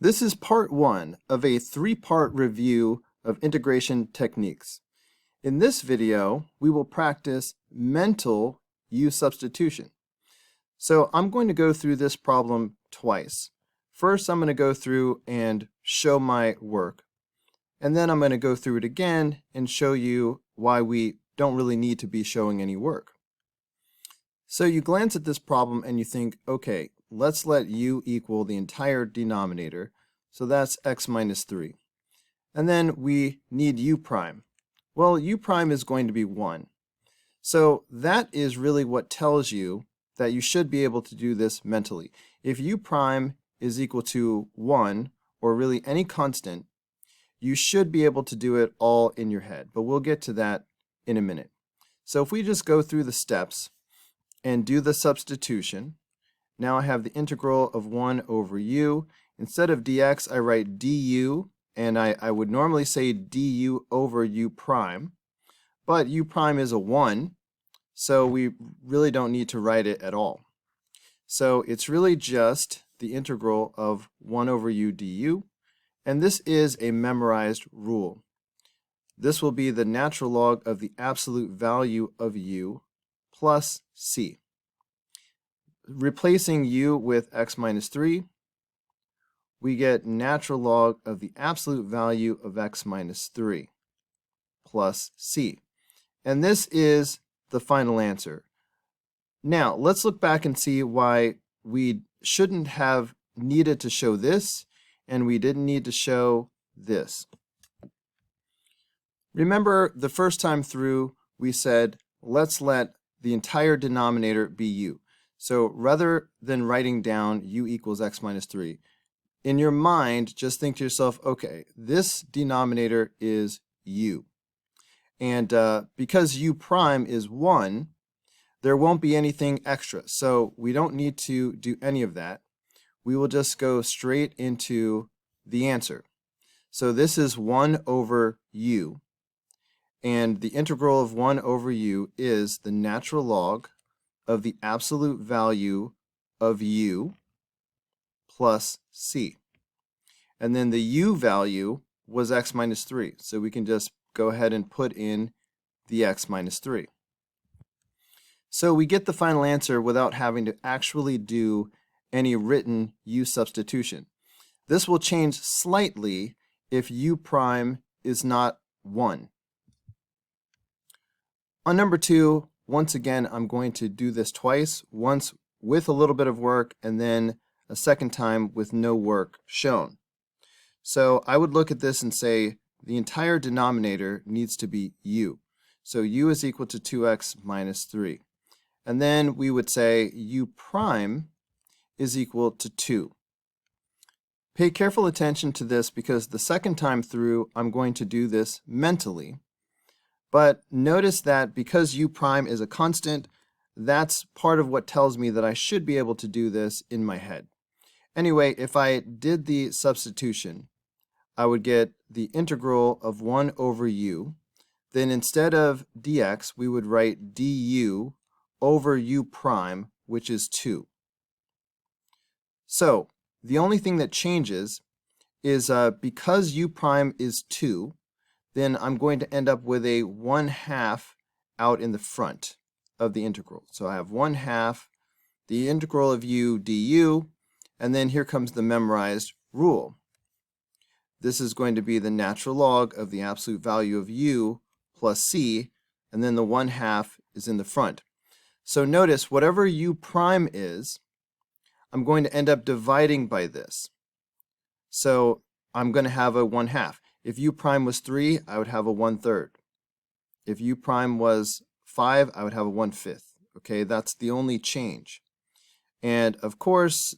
This is part one of a three-part review of integration techniques. In this video, we will practice mental u-substitution. So I'm going to go through this problem twice. First, I'm going to go through and show my work, and then I'm going to go through it again and show you why we don't really need to be showing any work. So you glance at this problem and you think, okay, let's let u equal the entire denominator, so that's x minus 3. And then we need u prime. Well, u prime is going to be 1. So that is really what tells you that you should be able to do this mentally. If u prime is equal to 1, or really any constant, you should be able to do it all in your head, but we'll get to that in a minute. So if we just go through the steps and do the substitution, now I have the integral of 1 over u. Instead of dx, I write du, and I would normally say du over u prime, but u prime is a 1, so we really don't need to write it at all. So it's really just the integral of 1 over u du, and this is a memorized rule. This will be the natural log of the absolute value of u plus c. Replacing u with x minus 3, we get natural log of the absolute value of x minus 3 plus c. And this is the final answer. Now, let's look back and see why we shouldn't have needed to show this, and we didn't need to show this. Remember, the first time through, we said, let's let the entire denominator be u. So rather than writing down u equals x minus 3, in your mind, just think to yourself, okay, this denominator is u. And because u prime is 1, there won't be anything extra. So we don't need to do any of that. We will just go straight into the answer. So this is 1 over u. And the integral of 1 over u is the natural log of the absolute value of u plus c. And then the u value was x minus 3. So we can just go ahead and put in the x minus 3. So we get the final answer without having to actually do any written u substitution. This will change slightly if u prime is not 1. On number 2, once again, I'm going to do this twice, once with a little bit of work and then a second time with no work shown. So I would look at this and say the entire denominator needs to be u. So u is equal to 2x minus 3. And then we would say u prime is equal to 2. Pay careful attention to this because the second time through I'm going to do this mentally. But notice that because u prime is a constant, that's part of what tells me that I should be able to do this in my head. Anyway, if I did the substitution, I would get the integral of 1 over u. Then instead of dx, we would write du over u prime, which is 2. So the only thing that changes is because u prime is 2, then I'm going to end up with a 1/2 out in the front of the integral. So I have 1/2 the integral of u du, and then here comes the memorized rule. This is going to be the natural log of the absolute value of u plus c, and then the 1/2 is in the front. So notice whatever u prime is, I'm going to end up dividing by this. So I'm going to have a 1/2. If u prime was 3, I would have a 1/3. If u prime was 5, I would have a 1/5. Okay, that's the only change. And of course,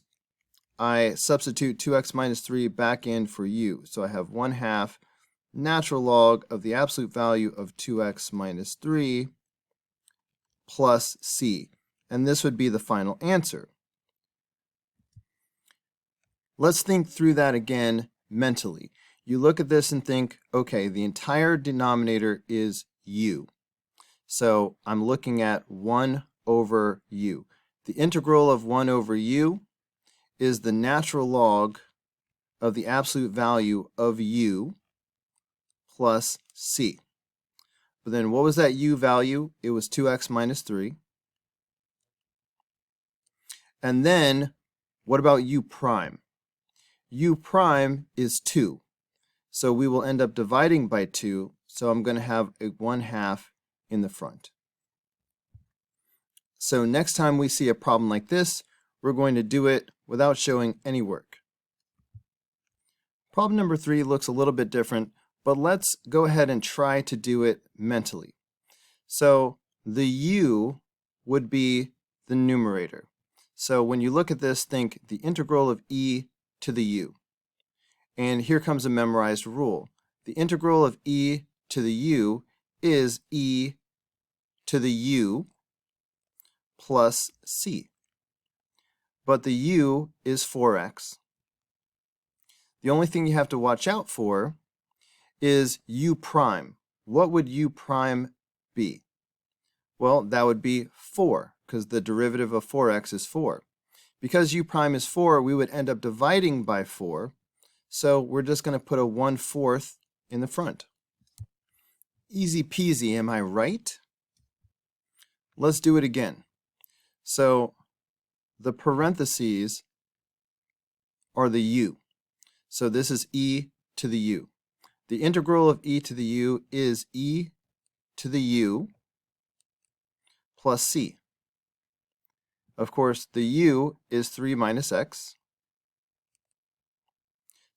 I substitute 2x minus 3 back in for u. So I have 1/2 natural log of the absolute value of 2x minus 3 plus c. And this would be the final answer. Let's think through that again mentally. You look at this and think, okay, the entire denominator is u. So I'm looking at 1 over u. The integral of 1 over u is the natural log of the absolute value of u plus c. But then what was that u value? It was 2x minus 3. And then what about u prime? U prime is 2. So we will end up dividing by 2. So I'm going to have a 1/2 in the front. So next time we see a problem like this, we're going to do it without showing any work. Problem number 3 looks a little bit different, but let's go ahead and try to do it mentally. So the u would be the numerator. So when you look at this, think the integral of e to the u. And here comes a memorized rule. The integral of e to the u is e to the u plus c. But the u is 4x. The only thing you have to watch out for is u prime. What would u prime be? Well, that would be 4, because the derivative of 4x is 4. Because u prime is 4, we would end up dividing by 4, so we're just going to put a 1/4 in the front. Easy peasy, am I right? Let's do it again. So the parentheses are the u. So this is e to the u. The integral of e to the u is e to the u plus c. Of course, the u is 3 minus x.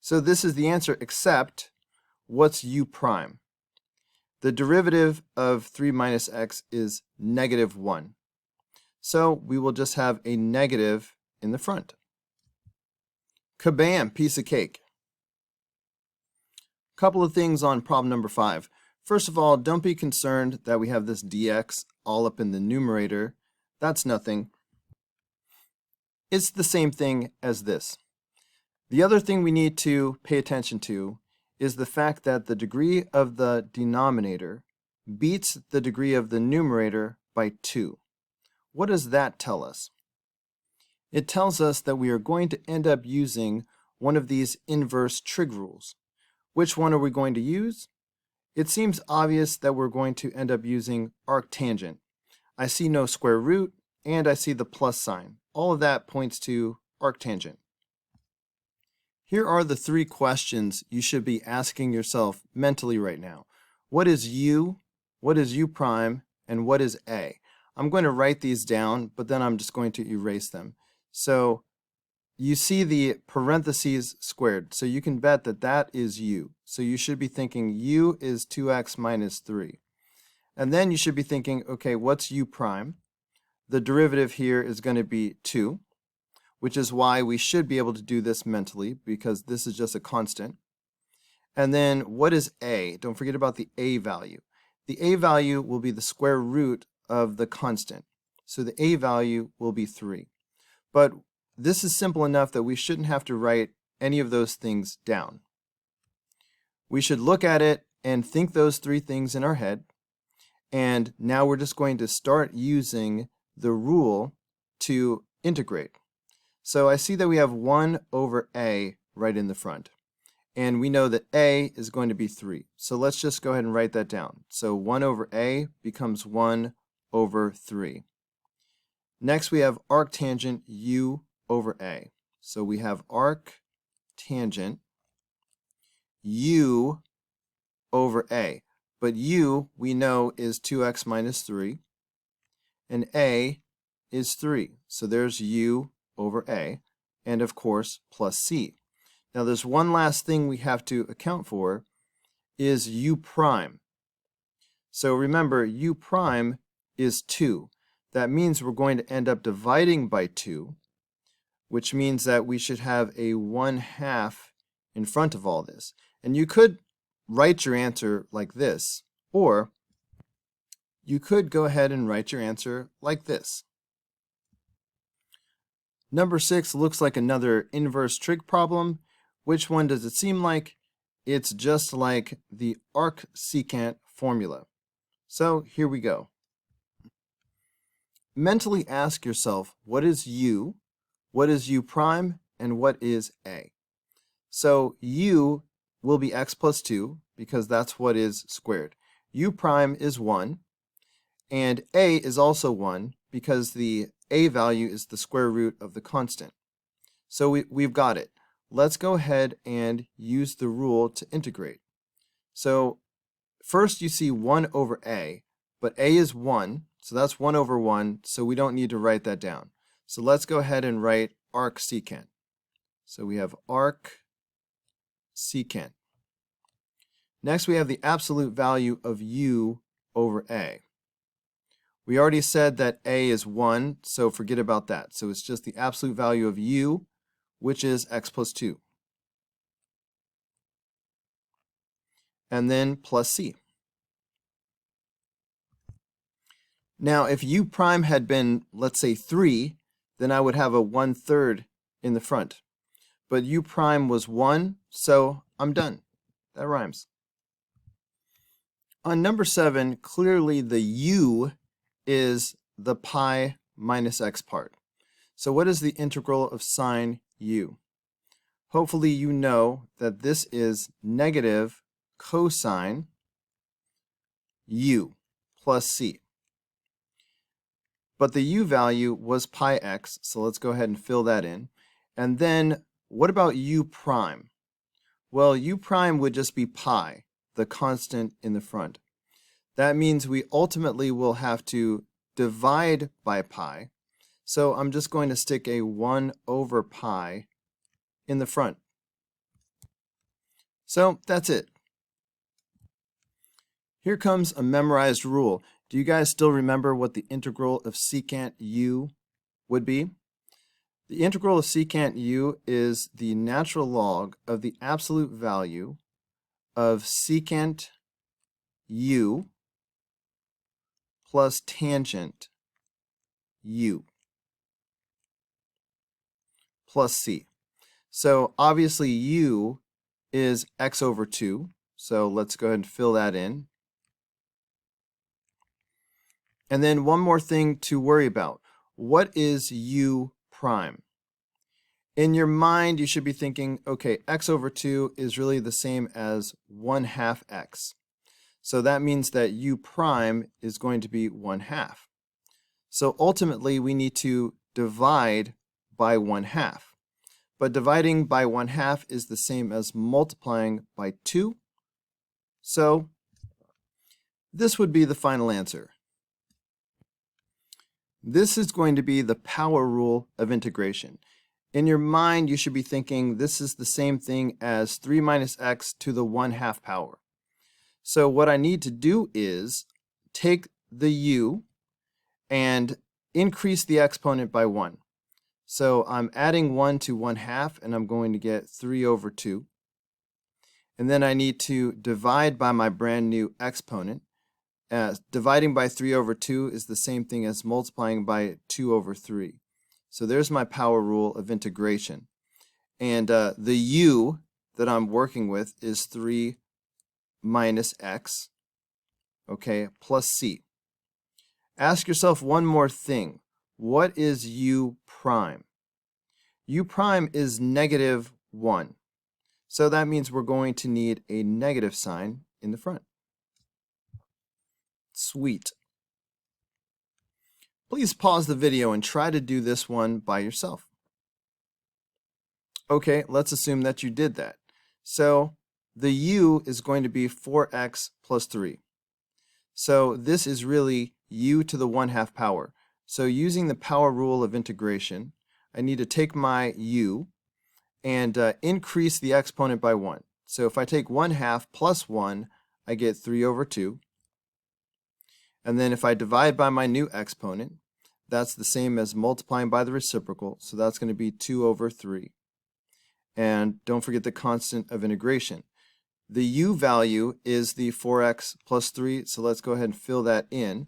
So this is the answer, except what's u prime? The derivative of 3 minus x is -1. So we will just have a negative in the front. Kabam, piece of cake. Couple of things on problem number 5. First of all, don't be concerned that we have this dx all up in the numerator. That's nothing. It's the same thing as this. The other thing we need to pay attention to is the fact that the degree of the denominator beats the degree of the numerator by 2. What does that tell us? It tells us that we are going to end up using one of these inverse trig rules. Which one are we going to use? It seems obvious that we're going to end up using arctangent. I see no square root, and I see the plus sign. All of that points to arctangent. Here are the 3 questions you should be asking yourself mentally right now. What is u? What is u prime? And what is a? I'm going to write these down, but then I'm just going to erase them. So you see the parentheses squared, so you can bet that that is u. So you should be thinking u is 2x minus 3. And then you should be thinking, okay, what's u prime? The derivative here is going to be 2, which is why we should be able to do this mentally, because this is just a constant. And then what is a? Don't forget about the a value. The a value will be the square root of the constant. So the a value will be 3. But this is simple enough that we shouldn't have to write any of those things down. We should look at it and think those 3 things in our head. And now we're just going to start using the rule to integrate. So I see that we have 1 over a right in the front. And we know that a is going to be 3. So let's just go ahead and write that down. So 1 over a becomes 1 over 3. Next we have arctangent u over a. So we have arctangent u over a. But u, we know, is 2x minus 3. And a is 3. So there's u over a. And of course, plus c. Now there's one last thing we have to account for, is u prime. So remember, u prime is 2. That means we're going to end up dividing by 2, which means that we should have a 1/2 in front of all this. And you could write your answer like this, or you could go ahead and write your answer like this. Number 6 looks like another inverse trig problem. Which one does it seem like? It's just like the arc-secant formula. So here we go. Mentally ask yourself, what is u, what is u prime, and what is a? So u will be x plus 2 because that's what is squared. U prime is 1, and a is also 1 because the a value is the square root of the constant. So we've got it. Let's go ahead and use the rule to integrate. So first you see 1 over a, but a is 1, so that's 1 over 1, so we don't need to write that down. So let's go ahead and write arc secant. So we have arc secant. Next we have the absolute value of u over a. We already said that a is 1, so forget about that. So it's just the absolute value of u, which is x plus 2. And then plus c. Now if u prime had been, let's say, 3, then I would have a 1/3 in the front. But u prime was 1, so I'm done. That rhymes. On number 7, clearly the u is the pi minus x part. So what is the integral of sine u? Hopefully you know that this is negative cosine u plus c. But the u value was pi x, so let's go ahead and fill that in. And then what about u prime? Well, u prime would just be pi, the constant in the front. That means we ultimately will have to divide by pi. So I'm just going to stick a 1 over pi in the front. So that's it. Here comes a memorized rule. Do you guys still remember what the integral of secant u would be? The integral of secant u is the natural log of the absolute value of secant u plus tangent u plus c. So obviously u is x over 2. So let's go ahead and fill that in. And then one more thing to worry about. What is u prime? In your mind, you should be thinking, okay, x over 2 is really the same as 1/2 x. So that means that u prime is going to be 1/2. So ultimately, we need to divide by 1/2. But dividing by 1/2 is the same as multiplying by 2. So this would be the final answer. This is going to be the power rule of integration. In your mind, you should be thinking this is the same thing as 3 minus x to the 1/2 power. So what I need to do is take the u and increase the exponent by 1. So I'm adding 1 to 1/2, and I'm going to get 3 over 2. And then I need to divide by my brand new exponent. Dividing by 3 over 2 is the same thing as multiplying by 2 over 3. So there's my power rule of integration. And the u that I'm working with is 3 minus x, okay, plus c. Ask yourself one more thing. What is u prime? U prime is negative 1. So that means we're going to need a negative sign in the front. Sweet. Please pause the video and try to do this one by yourself. Okay, let's assume that you did that. So the u is going to be 4x plus 3. So this is really u to the 1/2 power. So using the power rule of integration, I need to take my u and increase the exponent by 1. So if I take 1/2 plus 1, I get 3 over 2. And then if I divide by my new exponent, that's the same as multiplying by the reciprocal, so that's going to be 2 over 3. And don't forget the constant of integration. The u value is the 4x plus 3, so let's go ahead and fill that in.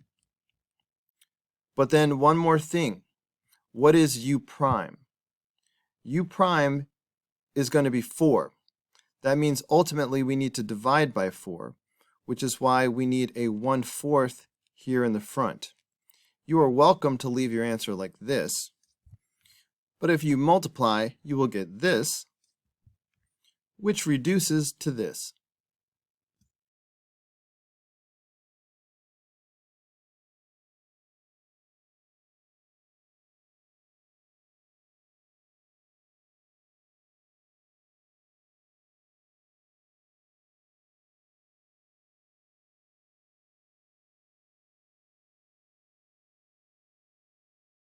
But then one more thing. What is u prime? U prime is going to be 4. That means ultimately we need to divide by 4, which is why we need a 1/4 here in the front. You are welcome to leave your answer like this, but if you multiply, you will get this, which reduces to this.